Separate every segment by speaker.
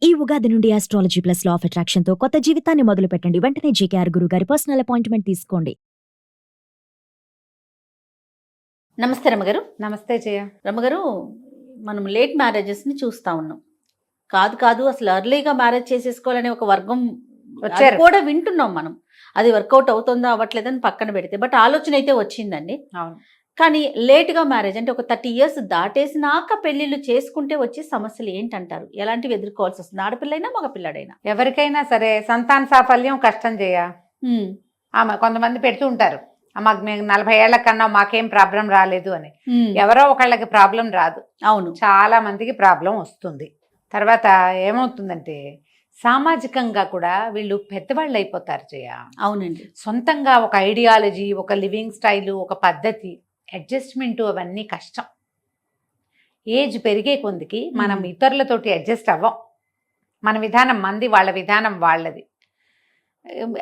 Speaker 1: ఈ ఉగాది నుండి astrology plus law of attraction తో కొత్త జీవితాన్ని మొదలు పెట్టండి. వెంటనే జేకేఆర్ గురువు గారి పర్సనల్ అపాయింట్మెంట్ తీసుకోండి.
Speaker 2: నమస్తే రమ్మగారు.
Speaker 3: నమస్తే జయ.
Speaker 2: రమ్మగారు, మనం లేట్ మ్యారేజెస్ని చూస్తూ ఉన్నాం. కాదు అసలు ఎర్లీగా మ్యారేజ్ చేసేసుకోవాలనే ఒక వర్గం
Speaker 3: వచ్చారు
Speaker 2: కూడా వింటున్నాం మనం. అది వర్కౌట్ అవుతుందో అవ్వట్లేదని పక్కన పెడితే, బట్ ఆలోచన అయితే వచ్చిందండి.
Speaker 3: అవును.
Speaker 2: కానీ లేట్గా మ్యారేజ్ అంటే ఒక 30 years దాటేసినాక పెళ్ళిళ్ళు చేసుకుంటే వచ్చే సమస్యలు ఏంటంటారు? ఎలాంటివి ఎదుర్కోవాల్సి వస్తుంది, ఆడపిల్లైనా మగపిల్లడైనా?
Speaker 3: ఎవరికైనా సరే సంతాన సాఫల్యం కష్టం చేయ. ఆమె కొంతమంది పెడుతూ ఉంటారు, మాకు మేము 40 ఏళ్ల కన్నా మాకేం ప్రాబ్లం రాలేదు అని. ఎవరో ఒకళ్ళకి ప్రాబ్లం రాదు.
Speaker 2: అవును,
Speaker 3: చాలా మందికి ప్రాబ్లం వస్తుంది. తర్వాత ఏమవుతుందంటే సామాజికంగా కూడా వీళ్ళు పెద్దవాళ్ళు అయిపోతారు జయ.
Speaker 2: అవునండి.
Speaker 3: సొంతంగా ఒక ఐడియాలజీ, ఒక లివింగ్ స్టైలు, ఒక పద్ధతి, అడ్జస్ట్మెంటు అవన్నీ కష్టం. ఏజ్ పెరిగే కొందికి మనం ఇతరులతోటి అడ్జస్ట్ అవ్వం. మన విధానం మంది, వాళ్ళ విధానం వాళ్ళది.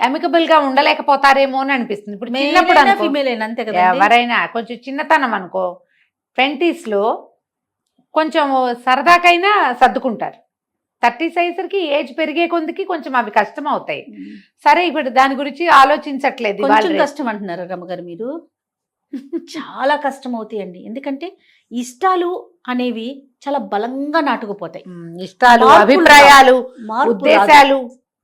Speaker 3: అమికబుల్గా ఉండలేకపోతారేమో అని అనిపిస్తుంది. ఇప్పుడు చిన్నప్పుడు
Speaker 2: ఫీమేల్ అంతే కదా,
Speaker 3: ఎవరైనా కొంచెం చిన్నతనం అనుకో 20sలో కొంచెం సరదాకైనా సర్దుకుంటారు. 30s అయ్యేసరికి ఏజ్ పెరిగే కొందికి కొంచెం అవి కష్టం అవుతాయి. సరే, ఇప్పుడు దాని గురించి ఆలోచించట్లేదు.
Speaker 2: కొంచెం కష్టం అంటున్నారు రమ్మగారు మీరు? చాలా కష్టం అవుతాయండి. ఎందుకంటే ఇష్టాలు అనేవి చాలా బలంగా నాటుకుపోతాయి.
Speaker 3: ఇష్టాలు, అభిప్రాయాలు,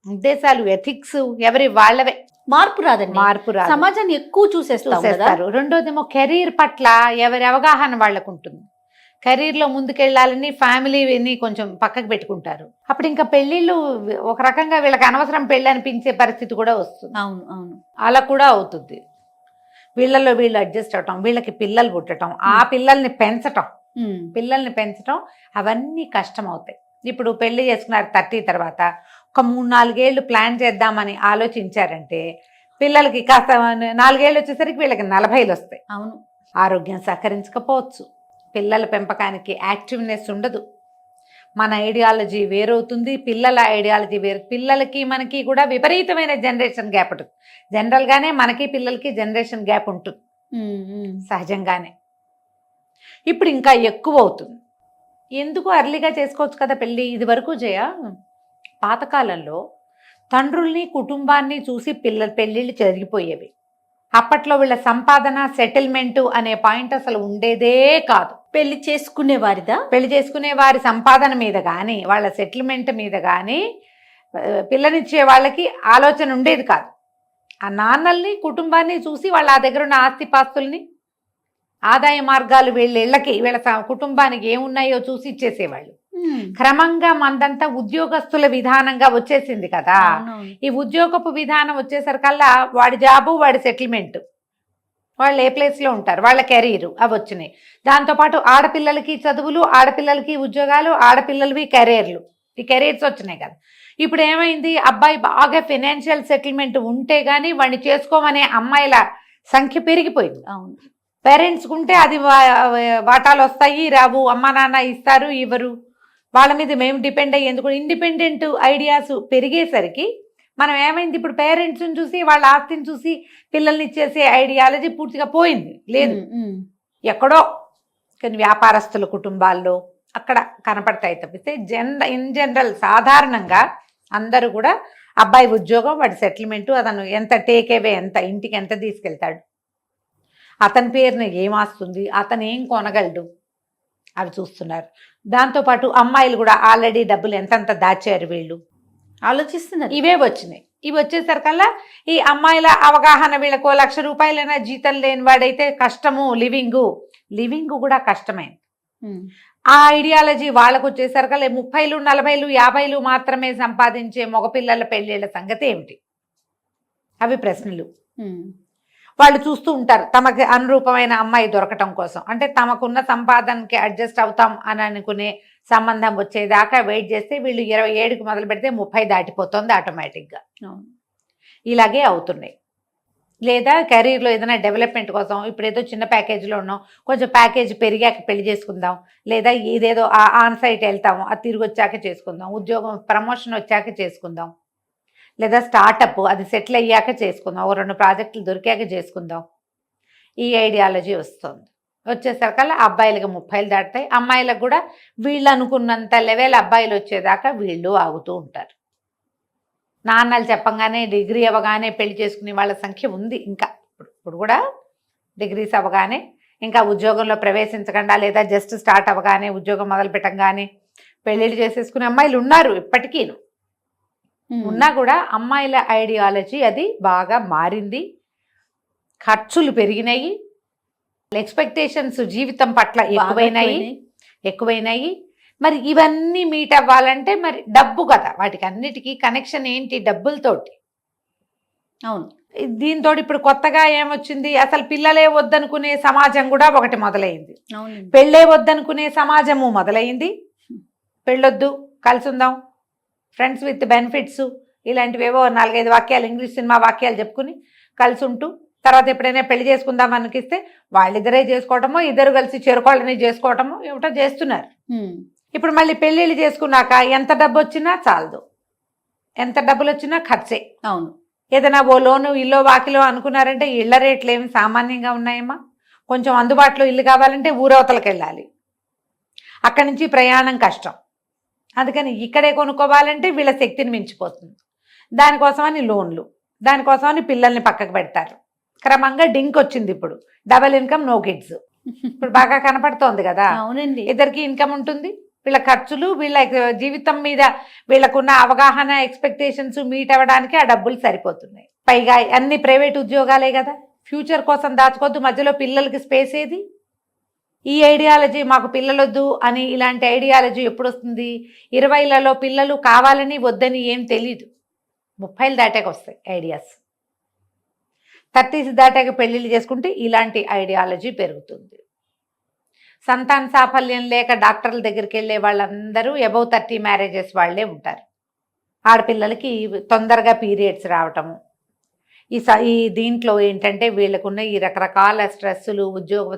Speaker 3: ఉద్దేశాలు, ఎథిక్స్ ఎవరి వాళ్ళవే.
Speaker 2: మార్పు రాదండి.
Speaker 3: మార్పు రాదు.
Speaker 2: సమాజాన్ని ఎక్కువ చూసేస్తారు.
Speaker 3: రెండోదేమో కెరీర్ పట్ల ఎవరి అవగాహన వాళ్ళకు ఉంటుంది. కెరీర్లో ముందుకెళ్ళాలని ఫ్యామిలీని కొంచెం పక్కకు పెట్టుకుంటారు. అప్పుడు ఇంకా పెళ్ళిళ్ళు ఒక రకంగా వీళ్ళకి అనవసరం పెళ్ళి అనిపించే పరిస్థితి కూడా వస్తుంది.
Speaker 2: అవును అవును,
Speaker 3: అలా కూడా అవుతుంది. వీళ్ళల్లో వీళ్ళు అడ్జస్ట్ అవటం, వీళ్ళకి పిల్లలు పుట్టడం, ఆ పిల్లల్ని పెంచటం అవన్నీ కష్టం అవుతాయి. ఇప్పుడు పెళ్లి చేసుకున్నారు 30 తర్వాత, ఒక 3-4 ఏళ్ళు ప్లాన్ చేద్దామని ఆలోచించారంటే పిల్లలకి కాస్త 4 ఏళ్ళు వచ్చేసరికి వీళ్ళకి 40 వస్తాయి.
Speaker 2: అవును.
Speaker 3: ఆరోగ్యం సహకరించకపోవచ్చు, పిల్లల పెంపకానికి యాక్టివ్నెస్ ఉండదు, మన ఐడియాలజీ వేరవుతుంది, పిల్లల ఐడియాలజీ వేరు. పిల్లలకి మనకి కూడా విపరీతమైన జనరేషన్ గ్యాప్ ఉంటుంది. జనరల్గానే మనకి పిల్లలకి జనరేషన్ గ్యాప్ ఉంటుంది సహజంగానే. ఇప్పుడు ఇంకా ఎక్కువ అవుతుంది. ఎందుకు అర్లీగా చేసుకోవచ్చు కదా పెళ్ళి. ఇది వరకు పాతకాలంలో తండ్రుల్ని కుటుంబాన్ని చూసి పెళ్ళిళ్ళు జరిగిపోయేవి. అప్పట్లో వీళ్ళ సంపాదన, సెటిల్మెంటు అనే పాయింట్ అసలు ఉండేదే కాదు.
Speaker 2: పెళ్లి చేసుకునే
Speaker 3: వారి సంపాదన మీద కానీ, వాళ్ళ సెటిల్మెంట్ మీద కానీ పిల్లనిచ్చే వాళ్ళకి ఆలోచన ఉండేది కాదు. ఆ నాన్నల్ని, కుటుంబాన్ని చూసి వాళ్ళ ఆ దగ్గర ఉన్న ఆస్తిపాస్తుల్ని, ఆదాయ మార్గాలు వీళ్ళ కుటుంబానికి ఏమున్నాయో చూసి ఇచ్చేసేవాళ్ళు. క్రమంగా మందంతా ఉద్యోగస్తుల విధానంగా వచ్చేసింది కదా. ఈ ఉద్యోగపు విధానం వచ్చేసరికల్లా వాడి జాబు, వాడి సెటిల్మెంట్, వాళ్ళు ఏ ప్లేస్లో ఉంటారు, వాళ్ళ కెరీరు అవి వచ్చినాయి. దాంతోపాటు ఆడపిల్లలకి చదువులు, ఆడపిల్లలకి ఉద్యోగాలు, ఆడపిల్లలవి కెరీర్లు, ఈ కెరీర్స్ వచ్చినాయి కదా. ఇప్పుడు ఏమైంది, అబ్బాయి బాగా ఫైనాన్షియల్ సెటిల్మెంట్ ఉంటే కానీ వాడిని చేసుకోమనే అమ్మాయిల సంఖ్య పెరిగిపోయింది.
Speaker 2: అవును.
Speaker 3: పేరెంట్స్కి ఉంటే అది వాటాలు వస్తాయి, రావు, అమ్మా నాన్న ఇస్తారు, ఇవ్వరు, వాళ్ళ మీద మేము డిపెండ్ అయ్యేందుకు. ఇండిపెండెంట్ ఐడియాస్ పెరిగేసరికి మనం ఏమైంది, ఇప్పుడు పేరెంట్స్ని చూసి, వాళ్ళ ఆస్తిని చూసి పిల్లల్ని ఇచ్చేసే ఐడియాలజీ పూర్తిగా పోయింది. లేదు, ఎక్కడో కొన్ని వ్యాపారస్తుల కుటుంబాల్లో అక్కడ కనపడతాయి తప్పితే ఇన్ జనరల్ సాధారణంగా అందరూ కూడా అబ్బాయి ఉద్యోగం, వాడి సెటిల్మెంటు, అతను ఎంత టేకేవే, ఎంత ఇంటికి ఎంత తీసుకెళ్తాడు, అతని పేరుని ఏం ఆస్తుంది, అతను ఏం కొనగలడు, అవి చూస్తున్నారు. దాంతోపాటు అమ్మాయిలు కూడా ఆల్రెడీ డబ్బులు ఎంతంత దాచారు వీళ్ళు
Speaker 2: ఆలోచిస్తున్నారు.
Speaker 3: ఇవే వచ్చినాయి. ఇవి వచ్చేసరికల్లా ఈ అమ్మాయిల అవగాహన, వీళ్ళకు 1,00,000 రూపాయలైనా జీతం లేని వాడైతే కష్టము, లివింగ్ కూడా కష్టమైంది. ఆ ఐడియాలజీ వాళ్ళకు వచ్చేసరికల్లా 30, 40, 50 మాత్రమే సంపాదించే మగపిల్లల పెళ్ళిళ్ళ సంగతి ఏమిటి, అవి ప్రశ్నలు. వాళ్ళు చూస్తూ ఉంటారు తమకి అనురూపమైన అమ్మాయి దొరకటం కోసం. అంటే తమకున్న సంపాదనకి అడ్జస్ట్ అవుతాం అని అనుకునే సంబంధం వచ్చేదాకా వెయిట్ చేస్తే వీళ్ళు 27కి మొదలు పెడితే 30 దాటిపోతుంది ఆటోమేటిక్గా. ఇలాగే అవుతున్నాయి. లేదా కెరీర్లో ఏదైనా డెవలప్మెంట్ కోసం ఇప్పుడు ఏదో చిన్న ప్యాకేజీలో ఉన్నాం, కొంచెం ప్యాకేజ్ పెరిగాక పెళ్లి చేసుకుందాం, లేదా ఇదేదో ఆన్ సైట్ వెళ్తాము, అది తిరిగి వచ్చాక చేసుకుందాం, ఉద్యోగం ప్రమోషన్ వచ్చాక చేసుకుందాం, లేదా స్టార్టప్ అది సెటిల్ అయ్యాక చేసుకుందాం, 2 ప్రాజెక్టులు దొరికాక చేసుకుందాం, ఈ ఐడియాలజీ వస్తుంది. వచ్చేసరికల్లా అబ్బాయిలకి 30 దాటుతాయి, అమ్మాయిలకు కూడా వీళ్ళు అనుకున్నంత లెవెల్ అబ్బాయిలు వచ్చేదాకా వీళ్ళు ఆగుతూ ఉంటారు. నాన్నలు చెప్పంగానే డిగ్రీ అవ్వగానే పెళ్లి చేసుకునే వాళ్ళ సంఖ్య ఉంది ఇంకా. ఇప్పుడు కూడా డిగ్రీస్ అవ్వగానే ఇంకా ఉద్యోగంలో ప్రవేశించకుండా లేదా జస్ట్ స్టార్ట్ అవ్వగానే ఉద్యోగం మొదలు పెట్టంగానే పెళ్ళిళ్ళు చేసేసుకునే అమ్మాయిలు ఉన్నారు ఇప్పటికీ. ఉన్నా కూడా అమ్మాయిల ఐడియాలజీ అది బాగా మారింది. ఖర్చులు పెరిగినాయి, ఎక్స్పెక్టేషన్స్ జీవితం పట్ల ఎక్కువైనాయి. మరి ఇవన్నీ మీట్ అవ్వాలంటే మరి డబ్బు కదా, వాటికి అన్నిటికీ కనెక్షన్ ఏంటి? డబ్బులతోటి.
Speaker 2: అవును.
Speaker 3: దీంతో ఇప్పుడు కొత్తగా ఏమొచ్చింది, అసలు పిల్లలే వద్దనుకునే సమాజం కూడా ఒకటి మొదలైంది. పెళ్ళే వద్దనుకునే సమాజము మొదలైంది. పెళ్ళొద్దు, కలిసి ఉందాం, ఫ్రెండ్స్ విత్ బెనిఫిట్స్, ఇలాంటివేవో 4-5 వాక్యాలు ఇంగ్లీష్ సినిమా వాక్యాలు చెప్పుకుని కలిసి ఉంటూ తర్వాత ఎప్పుడైనా పెళ్లి చేసుకుందాం అనిపిస్తే వాళ్ళిద్దరే చేసుకోవటమో, ఇద్దరు కలిసి చెరుకోళ్ళని చేసుకోవటమో ఏమిటో చేస్తున్నారు. ఇప్పుడు మళ్ళీ పెళ్ళిళ్ళు చేసుకున్నాక ఎంత డబ్బు వచ్చినా చాలదు, ఎంత డబ్బులు వచ్చినా ఖర్చే.
Speaker 2: అవును.
Speaker 3: ఏదైనా ఓ లోను ఇల్లో వాకిలో అనుకున్నారంటే ఇళ్ల రేట్లు ఏమి సామాన్యంగా ఉన్నాయమ్మా. కొంచెం అందుబాటులో ఇల్లు కావాలంటే ఊరవతలకు వెళ్ళాలి, అక్కడి నుంచి ప్రయాణం కష్టం. అందుకని ఇక్కడే కొనుక్కోవాలంటే వీళ్ళ శక్తిని మించిపోతుంది. దానికోసమని లోన్లు, దానికోసమని పిల్లల్ని పక్కకు పెడతారు. క్రమంగా డింక్ వచ్చింది. ఇప్పుడు డబల్ ఇన్కమ్ నో కిడ్స్ ఇప్పుడు బాగా కనపడుతోంది కదా.
Speaker 2: అవునండి.
Speaker 3: ఇద్దరికి ఇన్కమ్ ఉంటుంది, వీళ్ళ ఖర్చులు, వీళ్ళ జీవితం మీద వీళ్ళకున్న అవగాహన, ఎక్స్పెక్టేషన్స్ మీట్ అవ్వడానికి ఆ డబ్బులు సరిపోతున్నాయి. పైగా అన్ని ప్రైవేట్ ఉద్యోగాలే కదా, ఫ్యూచర్ కోసం దాచుకోవద్దు. మధ్యలో పిల్లలకి స్పేస్ ఏది? ఈ ఐడియాలజీ మాకు పిల్లలొద్దు అని ఇలాంటి ఐడియాలజీ ఎప్పుడు వస్తుంది? 20లలో పిల్లలు కావాలని వద్దని ఏం తెలీదు, 30 దాటాక వస్తాయి ఐడియాస్. 30s దాటాక పెళ్ళిళ్ళు చేసుకుంటే ఇలాంటి ఐడియాలజీ పెరుగుతుంది. సంతాన సాఫల్యం లేక డాక్టర్ల దగ్గరికి వెళ్ళే వాళ్ళందరూ అబౌవ్ 30 మ్యారేజెస్ వాళ్ళే ఉంటారు. ఆడపిల్లలకి తొందరగా పీరియడ్స్ రావటము, ఈ దీంట్లో ఏంటంటే వీళ్ళకున్న ఈ రకరకాల స్ట్రెస్సులు,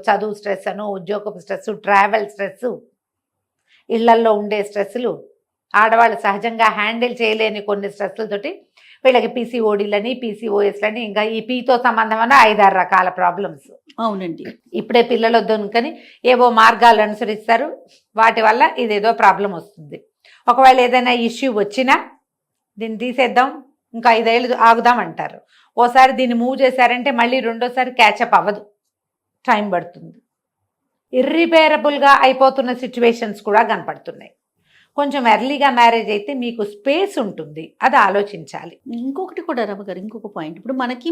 Speaker 3: చదువు స్ట్రెస్ అను, ఉద్యోగ స్ట్రెస్, ట్రావెల్ స్ట్రెస్, ఇళ్లల్లో ఉండే స్ట్రెస్సులు, ఆడవాళ్ళు సహజంగా హ్యాండిల్ చేయలేని కొన్ని స్ట్రెస్లతోటి వీళ్ళకి పీసీఓడీలని, పీసీఓఎస్లని, ఇంకా ఈ పీతో సంబంధమైన 5-6 రకాల ప్రాబ్లమ్స్.
Speaker 2: అవునండి.
Speaker 3: ఇప్పుడే పిల్లలు వద్దనుకని ఏవో మార్గాలు అనుసరిస్తారు, వాటి వల్ల ఇదేదో ప్రాబ్లం వస్తుంది. ఒకవేళ ఏదైనా ఇష్యూ వచ్చినా దీన్ని తీసేద్దాం, ఇంకా 5 ఏళ్ళు ఆగుదాం అంటారు. ఓసారి దీన్ని మూవ్ చేశారంటే మళ్ళీ రెండోసారి క్యాచప్ అవ్వదు, టైం పడుతుంది. ఇర్రిపేరబుల్గా అయిపోతున్న సిచ్యువేషన్స్ కూడా కనపడుతున్నాయి. కొంచెం ఎర్లీగా మ్యారేజ్ అయితే మీకు స్పేస్ ఉంటుంది, అది ఆలోచించాలి.
Speaker 2: ఇంకొకటి కూడా రమగారు, ఇంకొక పాయింట్, ఇప్పుడు మనకి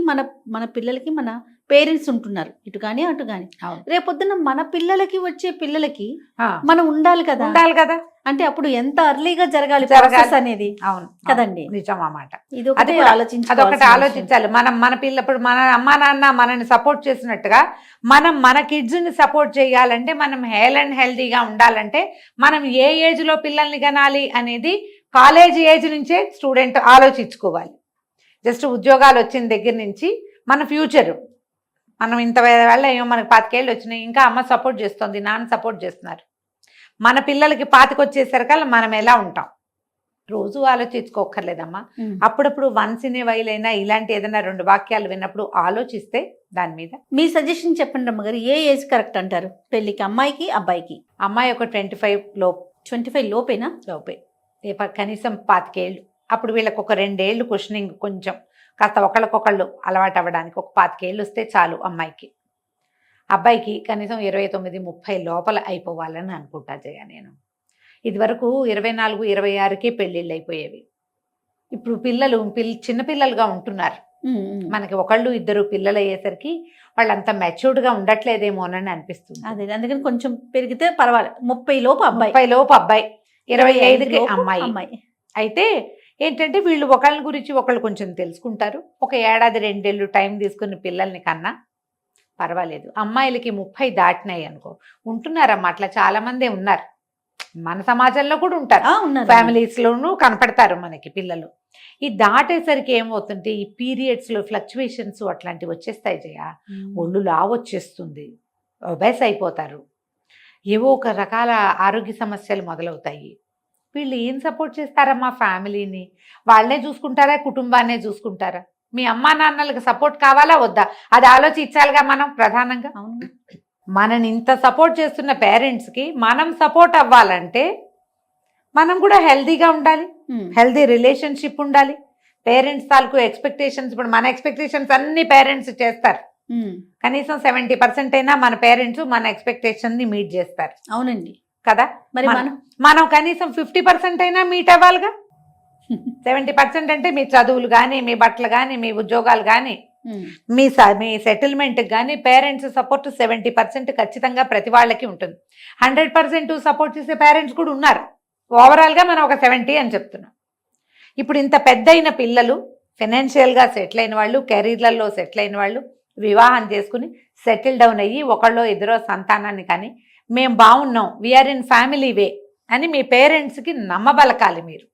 Speaker 2: మన పిల్లలకి మన పేరెంట్స్ ఉంటున్నారు, ఇటు కానీ అటు కానీ. రేపొద్దున మన పిల్లలకి వచ్చే పిల్లలకి మనం ఉండాలి కదా. అంటే అప్పుడు ఎంత అర్లీగా జరగాలి ప్రాసెస్ అనేది.
Speaker 3: అవును
Speaker 2: కదండి,
Speaker 3: నిజం అన్నమాట.
Speaker 2: అదొకటి
Speaker 3: ఆలోచించాలి. మన పిల్లప్పుడు మన అమ్మా నాన్న మనల్ని సపోర్ట్ చేసినట్టుగా మనం మన కిడ్స్ని సపోర్ట్ చేయాలంటే, మనం హెల్దీగా ఉండాలంటే మనం ఏ ఏజ్లో పిల్లల్ని కనాలి అనేది కాలేజ్ ఏజ్ నుంచే స్టూడెంట్ ఆలోచించుకోవాలి. జస్ట్ ఉద్యోగాలు వచ్చిన దగ్గర నుంచి మన ఫ్యూచరు, మనం ఇంత వేళ ఏమో మనకు 25 ఏళ్ళు వచ్చినాయి, ఇంకా అమ్మ సపోర్ట్ చేస్తుంది, నాన్న సపోర్ట్ చేస్తున్నారు. మన పిల్లలకి 25 వచ్చేసరికల్లా మనం ఎలా ఉంటాం రోజు ఆలోచించుకోక్కర్లేదమ్మా. అప్పుడప్పుడు వన్స్ ఇన్ ఏ వైల్ అయినా ఇలాంటి ఏదైనా 2 వాక్యాలు విన్నప్పుడు ఆలోచిస్తే దాని మీద.
Speaker 2: మీ సజెషన్ చెప్పండి రమ్మగారు, ఏ ఏజ్ కరెక్ట్ అంటారు పెళ్ళికి, అమ్మాయికి అబ్బాయికి?
Speaker 3: అమ్మాయి ఒక 25 లోపు.
Speaker 2: 25 లోపేనా?
Speaker 3: లోపే, కనీసం 25 ఏళ్ళు. అప్పుడు వీళ్ళకి ఒక 2 ఏళ్ళు క్వశ్చనింగ్, కొంచెం కాస్త ఒకళ్ళకొకళ్ళు అలవాటు అవ్వడానికి ఒక 25 ఏళ్ళు వస్తే చాలు అమ్మాయికి. అబ్బాయికి కనీసం 29-30 లోపల అయిపోవాలని అనుకుంటా జయ నేను. ఇదివరకు 24-26కే పెళ్ళిళ్ళు అయిపోయేవి. ఇప్పుడు పిల్లలు చిన్నపిల్లలుగా ఉంటున్నారు. మనకి 1-2 పిల్లలు అయ్యేసరికి వాళ్ళంతా మెచ్యూర్డ్గా ఉండట్లేదేమోనని అనిపిస్తుంది.
Speaker 2: అదే, అందుకని కొంచెం పెరిగితే పర్వాలేదు. 30 లోపు అబ్బాయి,
Speaker 3: 25కి అమ్మాయి. అయితే ఏంటంటే వీళ్ళు ఒకళ్ళ గురించి ఒకళ్ళు కొంచెం తెలుసుకుంటారు. ఒక 1-2 ఏళ్ళు టైం తీసుకుని పిల్లల్ని కన్నా పర్వాలేదు. అమ్మాయిలకి 30 దాటినాయి అనుకో, ఉంటున్నారమ్మా అట్లా, చాలా మందే ఉన్నారు. మన సమాజంలో కూడా ఉంటారు, ఫ్యామిలీస్లోనూ కనపడతారు మనకి పిల్లలు. ఈ దాటేసరికి ఏమవుతుంటే ఈ పీరియడ్స్లో ఫ్లక్చువేషన్స్ అట్లాంటివి వచ్చేస్తాయి జయ. ఒళ్ళు లావు వచ్చేస్తుంది, ఒబేస్ అయిపోతారు, ఏవో ఒక రకాల ఆరోగ్య సమస్యలు మొదలవుతాయి. వీళ్ళు ఏం సపోర్ట్ చేస్తారమ్మా ఫ్యామిలీని? వాళ్ళనే చూసుకుంటారా, కుటుంబాన్నే చూసుకుంటారా? మీ అమ్మా నాన్నలకు సపోర్ట్ కావాలా వద్దా, అది ఆలోచించాలిగా మనం ప్రధానంగా. మనని ఇంత సపోర్ట్ చేస్తున్న పేరెంట్స్కి మనం సపోర్ట్ అవ్వాలంటే మనం కూడా హెల్తీగా ఉండాలి, హెల్తీ రిలేషన్షిప్ ఉండాలి. పేరెంట్స్ తాలూకు ఎక్స్పెక్టేషన్స్, ఇప్పుడు మన ఎక్స్పెక్టేషన్స్ అన్ని పేరెంట్స్ చేస్తారు. కనీసం 70% అయినా మన పేరెంట్స్ మన ఎక్స్పెక్టేషన్ ని మీట్ చేస్తారు.
Speaker 2: అవునండి
Speaker 3: కదా,
Speaker 2: మరి
Speaker 3: మనం కనీసం 50% అయినా మీట్ అవ్వాలిగా. 70% అంటే మీ చదువులు కానీ, మీ బట్టలు కానీ, మీ ఉద్యోగాలు కానీ, మీ సెటిల్మెంట్ కానీ పేరెంట్స్ సపోర్ట్ 70% ఖచ్చితంగా ప్రతి వాళ్ళకి ఉంటుంది. 100% సపోర్ట్ చేసే పేరెంట్స్ కూడా ఉన్నారు. ఓవరాల్గా మనం ఒక 70 అని చెప్తున్నాం. ఇప్పుడు ఇంత పెద్ద అయిన పిల్లలు, ఫైనాన్షియల్గా సెటిల్ అయిన వాళ్ళు, కెరీర్లలో సెటిల్ అయిన వాళ్ళు వివాహం చేసుకుని సెటిల్ డౌన్ అయ్యి ఒకళ్ళో ఇద్దరో సంతానాన్ని కానీ మేము బాగున్నాం, వీఆర్ ఇన్ ఫ్యామిలీ వే అని మీ పేరెంట్స్కి నమ్మబలకాలి. మీరు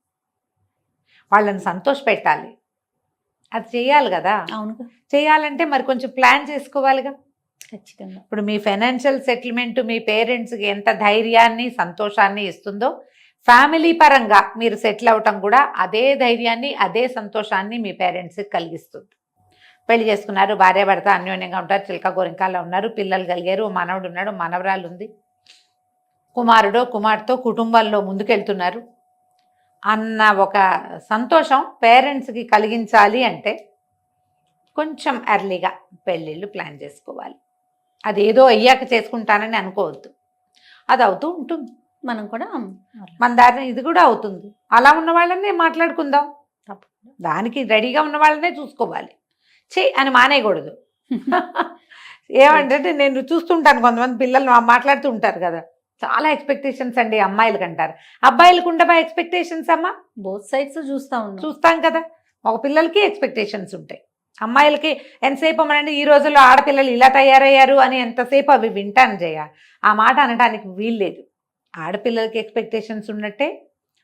Speaker 3: వాళ్ళని సంతోష పెట్టాలి. అది చేయాలి కదా.
Speaker 2: అవును,
Speaker 3: చేయాలంటే మరి కొంచెం ప్లాన్ చేసుకోవాలిగా.
Speaker 2: ఖచ్చితంగా.
Speaker 3: ఇప్పుడు మీ ఫైనాన్షియల్ సెటిల్మెంట్ మీ పేరెంట్స్కి ఎంత ధైర్యాన్ని సంతోషాన్ని ఇస్తుందో, ఫ్యామిలీ పరంగా మీరు సెటిల్ అవటం కూడా అదే ధైర్యాన్ని అదే సంతోషాన్ని మీ పేరెంట్స్కి కలిగిస్తుంది. పెళ్లి చేసుకున్నారు, భార్యాభర్త అన్యోన్యంగా ఉంటారు, చిలక గోరింకాల్లో ఉన్నారు, పిల్లలు కలిగారు, మనవడు ఉన్నాడు, మనవరాలు ఉంది, కుమారుడో కుమార్తెతో కుటుంబంలో ముందుకెళ్తున్నారు అన్న ఒక సంతోషం పేరెంట్స్కి కలిగించాలి అంటే కొంచెం ఎర్లీగా పెళ్ళిళ్ళు ప్లాన్ చేసుకోవాలి. అదేదో అయ్యాక చేసుకుంటానని అనుకోవద్దు, అది అవుతూ ఉంటుంది.
Speaker 2: మనం కూడా
Speaker 3: మన దారిని ఇది కూడా అవుతుంది. అలా ఉన్న వాళ్ళనే మాట్లాడుకుందాం, దానికి రెడీగా ఉన్న వాళ్ళనే చూసుకోవాలి. అని మానేయకూడదు. ఏమంటే నేను చూస్తుంటాను కొంతమంది పిల్లలు మాట్లాడుతూ ఉంటారు కదా, చాలా ఎక్స్పెక్టేషన్స్ అండి అమ్మాయిలకి అంటారు. అబ్బాయిలకు ఉండవా ఎక్స్పెక్టేషన్స్ అమ్మా?
Speaker 2: బోత్ సైడ్స్
Speaker 3: చూస్తాం కదా. ఒక పిల్లలకి ఎక్స్పెక్టేషన్స్ ఉంటాయి, అమ్మాయిలకి ఎంతసేపు అమ్మనండి. ఈ రోజుల్లో ఆడపిల్లలు ఇలా తయారయ్యారు అని ఎంతసేపు అవి వింటాను జయ, ఆ మాట అనడానికి వీల్లేదు. ఆడపిల్లలకి ఎక్స్పెక్టేషన్స్ ఉన్నట్టే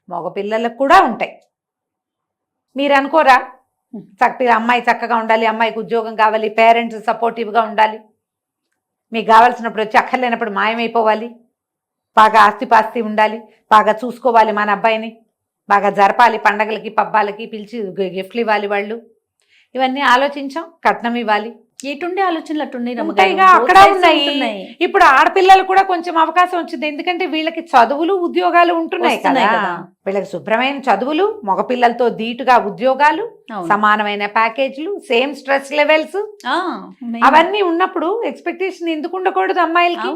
Speaker 3: మగపిల్లలకు కూడా ఉంటాయి. మీరు అనుకోరా? అమ్మాయి చక్కగా ఉండాలి, అమ్మాయికి ఉద్యోగం కావాలి, పేరెంట్స్ సపోర్టివ్గా ఉండాలి, మీకు కావాల్సినప్పుడు వచ్చి అక్కర్లేనప్పుడు మాయమైపోవాలి, బాగా ఆస్తిపాస్తి ఉండాలి, బాగా చూసుకోవాలి, మన అబ్బాయిని బాగా జరపాలి, పండగలకి పబ్బాలకి పిలిచి గిఫ్ట్లు ఇవ్వాలి, వాళ్ళు ఇవన్నీ ఆలోచించాం, కట్నం ఇవ్వాలి,
Speaker 2: ఎటుండే ఆలోచనలు
Speaker 3: అట్టున్నాయిగా, అక్కడ ఉన్నాయి. ఇప్పుడు ఆడపిల్లలు కూడా కొంచెం అవకాశం వచ్చింది, ఎందుకంటే వీళ్ళకి చదువులు ఉద్యోగాలు ఉంటున్నాయి కదా. వీళ్ళకి శుభ్రమైన చదువులు, మగపిల్లలతో ధీటుగా ఉద్యోగాలు, సమానమైన ప్యాకేజీలు, సేమ్ స్ట్రెస్ లెవెల్స్ అవన్నీ ఉన్నప్పుడు ఎక్స్పెక్టేషన్ ఎందుకు ఉండకూడదు అమ్మాయిలకి?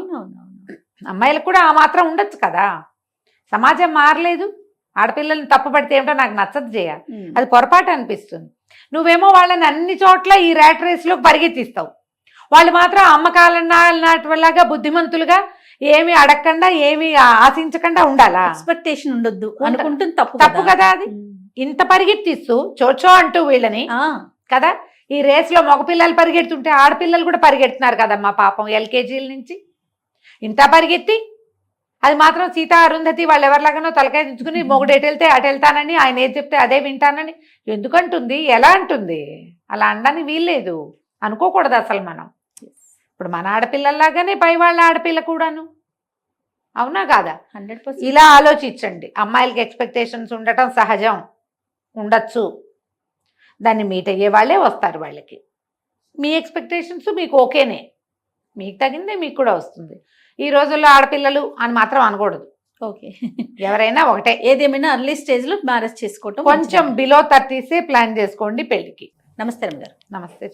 Speaker 3: అమ్మాయిలకు కూడా ఆ మాత్రం ఉండొచ్చు కదా. సమాజం మారలేదు, ఆడపిల్లల్ని తప్పుపడితే ఏమిటో నాకు నచ్చదు చేయ, అది పొరపాటు అనిపిస్తుంది. నువ్వేమో వాళ్ళని అన్ని చోట్ల ఈ ర్యాట్ రేస్లో పరిగెత్తిస్తావు, వాళ్ళు మాత్రం అమ్మకాలలాగా బుద్ధిమంతులుగా ఏమి అడగకుండా ఏమి ఆశించకుండా ఉండాలా?
Speaker 2: ఎక్స్పెక్టేషన్ ఉండొద్దు అనుకుంటుంది,
Speaker 3: తప్పు కదా అది. ఇంత పరిగెత్తిస్తూ చోచో అంటూ వీళ్ళని కదా, ఈ రేస్లో మగపిల్లలు పరిగెడుతుంటే ఆడపిల్లలు కూడా పరిగెడుతున్నారు కదమ్మా పాపం, ఎల్కేజీల నుంచి ఇంత పరిగెత్తి. అది మాత్రం సీత అరుంధతి వాళ్ళు ఎవరిలాగానో తలకాయ దించుకుని మొగుడు ఎటు వెళ్తే అటు వెళ్తానని, ఆయన ఏది చెప్తే అదే వింటానని ఎందుకంటుంది? ఎలా అంటుంది? అలా అనడానికి వీల్లేదు, అనుకోకూడదు అసలు. మనం ఇప్పుడు మన ఆడపిల్లల్లాగానే పై వాళ్ళ ఆడపిల్ల కూడాను, అవునా కాదా?
Speaker 2: 100%.
Speaker 3: ఇలా ఆలోచించండి. అమ్మాయిలకి ఎక్స్పెక్టేషన్స్ ఉండటం సహజం, ఉండొచ్చు, దాన్ని మీట్ అయ్యే వాళ్ళే వస్తారు. వాళ్ళకి మీ ఎక్స్పెక్టేషన్స్ మీకు ఓకేనే, మీకు తగిందే మీకు కూడా వస్తుంది. ఈ రోజుల్లో ఆడపిల్లలు అని మాత్రం అనకూడదు.
Speaker 2: ఓకే,
Speaker 3: ఎవరైనా ఒకటే.
Speaker 2: ఏదేమైనా అర్లీ స్టేజ్లో మ్యారేజ్ చేసుకోవటం,
Speaker 3: కొంచెం బిలో 30s ప్లాన్ చేసుకోండి పెళ్లికి.
Speaker 2: నమస్తే రమ్య గారు.
Speaker 3: నమస్తే.